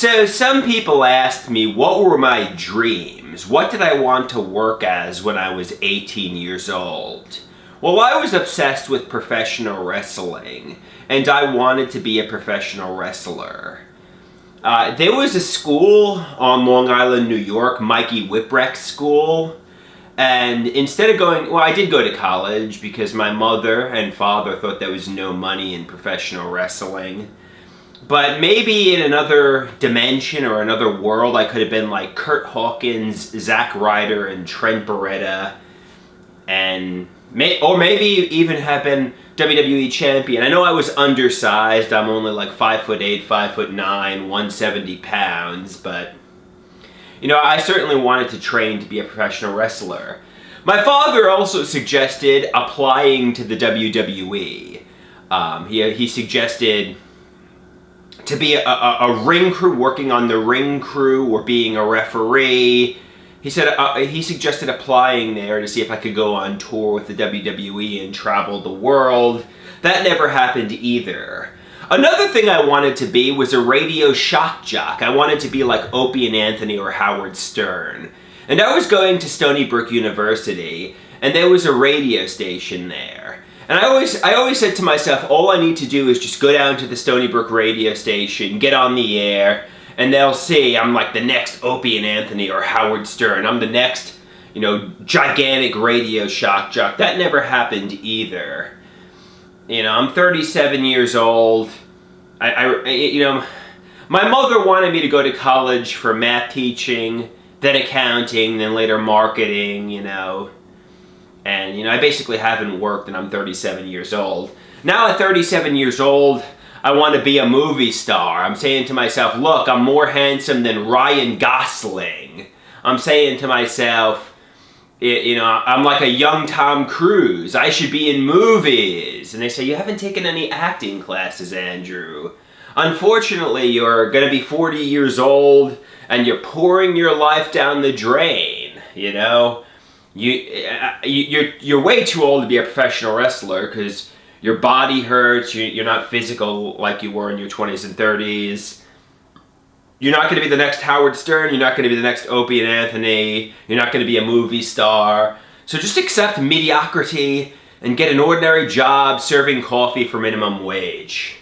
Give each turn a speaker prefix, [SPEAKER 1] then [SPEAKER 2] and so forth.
[SPEAKER 1] So some people asked me what were my dreams? What did I want to work as when I was 18 years old? Well, I was obsessed with professional wrestling, and I wanted to be a professional wrestler. There was a school on Long Island, New York, Mikey Whipwreck School, and instead of going, well, I did go to college because my mother and father thought there was no money in professional wrestling. But maybe in another dimension or another world, I could have been like Kurt Hawkins, Zack Ryder, and Trent Beretta, or maybe even have been WWE champion. I know I was undersized. I'm only like 5'8", 5'9", 170 pounds, but I certainly wanted to train to be a professional wrestler. My father also suggested applying to the WWE. He suggested to be a ring crew, working on the ring crew, or being a referee. He said he suggested applying there to see if I could go on tour with the WWE and travel the world. That never happened either. Another thing I wanted to be was a radio shock jock. I wanted to be like Opie and Anthony or Howard Stern. And I was going to Stony Brook University, and there was a radio station there. And I always said to myself, all I need to do is just go down to the Stony Brook radio station, get on the air, and they'll see I'm like the next Opie and Anthony or Howard Stern. I'm the next, gigantic radio shock jock. That never happened either. I'm 37 years old. My mother wanted me to go to college for math teaching, then accounting, then later marketing, And, I basically haven't worked and I'm 37 years old. Now at 37 years old, I want to be a movie star. I'm saying to myself, look, I'm more handsome than Ryan Gosling. I'm saying to myself, I'm like a young Tom Cruise. I should be in movies. And they say, you haven't taken any acting classes, Andrew. Unfortunately, you're going to be 40 years old and you're pouring your life down the drain, You're way too old to be a professional wrestler because your body hurts, you're not physical like you were in your 20s and 30s. You're not going to be the next Howard Stern, you're not going to be the next Opie and Anthony, you're not going to be a movie star. So just accept mediocrity and get an ordinary job serving coffee for minimum wage.